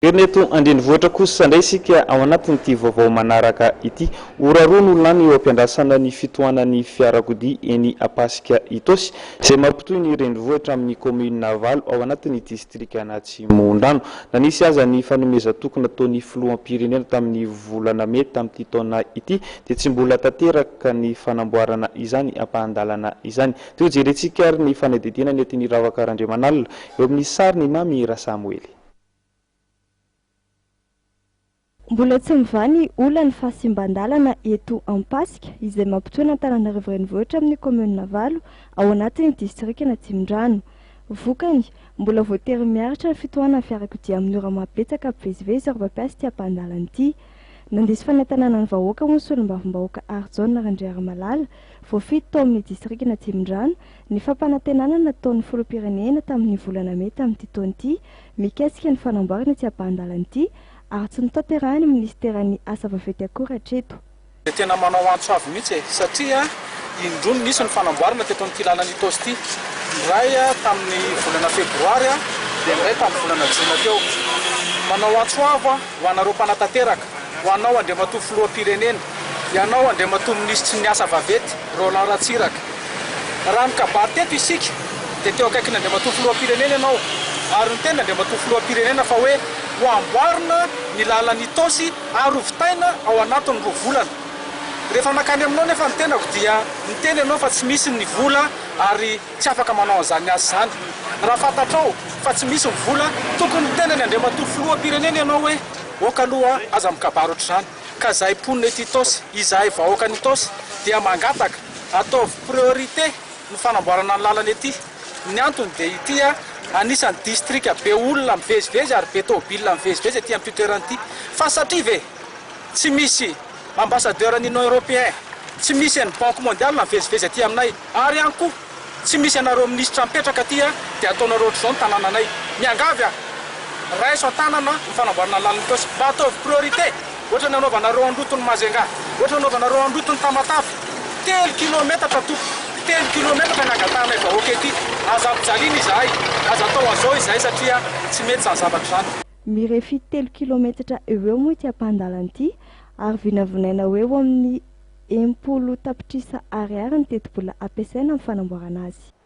Erneto andrenivohitra kosa indray isika ao anatin'ity vaovao manaraka ity. Ora roa no olona ny eo ampiandrasana ny fitohanan'ny fiarakodia eny Ampasika Itosy izay mampitohy ny renivohitra amin'ny komina Valo ao anatin'ny distrikana Atsimondrano. Nanisy aza ny fanomezan-tokona ataon'ny filoham-pirenena tamin'ny volana May tamin'ity taona ity dia tsy mbola tanteraka ny fanamboarana izany ampa-andalana izany. Teo jerentsika ary ny fanadidina ny ety ny Ravakarandriamanalina eo amin'ny sary ny Mamy Samuely. Mbola tsy mivany olana fahasimban-dalana eto Ampasika izay mampitohy Antananarivo renivohitra amin'ny komina Valo ao anatin'ny distrikana Atsimondrano. Vokany mbola voatery miaritra ny fitohanan'ny fiarakodia amin'ny ora mabetsaka ampivezivezy ireo mpampiasa ity ampa-andalana ity. Nandesy fanentanana ny vahoaka moa solombavam-bahoaka Arjona Randriaramalala voafito tao amin'ny distrikana Atsimondrano ny fampanantenana nataon'ny filoham-pirenena tamin'ny volana May tamin'ity taona ity mikasika ny fanamboarana ity ampa-andalana ity ary tsy notanterahany ministeran'ny asa vaventy akory hatreto. Tena manao antso avy mihitsy satria indrono nisy ny fanamboarana teto amin'ity lalana Itosy ity. Iray tamin'ny volana Febroary dia iray tamin'ny volana Jiona teo. Manao antso avy ho anareo mpanatanteraka, ho anao andriamatoa filoham-pirenena, ianao andriamatoa minisitry ny asa vaventy Roland Ratsiraka. Raha mikabary teto isika dia teo akaiky ny andriamatoa filoham-pirenena ianao ary ny tena andriamatoa filoham-pirenena fa hoe ho amboarina ny lalana Itosy ary hovitaina ao anatiny 2 volana. Rehefa nakany aminao nefa ny tenako dia miteny ianao fa tsy misy ny vola ary tsy afaka manao an'izany asa izany. Raha fantatrao fa tsy misy ny vola tokony tena ny andriamatoa filoham-pirenena ianao hoe oka aloha aza mikabary ohatr'izany ka zahay mponina eto Itosy izahay vahoaka ny Itosy dia mangataka ataovy priorité ny fanamboarana ny lalana ety. Ny antony dia ity anisan'ny distrika be olona mivezivezy ary be tômôbila mivezivezy ety amin'ny toerana ity. Fa satria ve tsy misy ambassadeur ny Union Européen, tsy misy ny Banque mondiale mivezivezy ety aminay ary ihany koa tsy misy anareo ministra mipetraka aty dia ataonareo ohatr'izao ny tanànanay. Miangavy raiso an-tanana ny fanamboarana ny lalana Itosy mba ataovy priorité. Ohatra ny anaovanareo androtony Mazenga, ohatra ny anaovanareo androtony Tamatavy 3 kilometatra tompo, 3 kilometatra ny angatanay vahoaka ety. Aza ampijalina izahay, aza atao an'izao izahay satria tsy mety izany zavatra izany. Mirefy 3 kilometatra eo moa ity ampa-andalana ity ary vinavinaina eo amin'ny 10 tapitrisa ariary ny teti-bola ampiasaina amin'ny fanamboarana azy.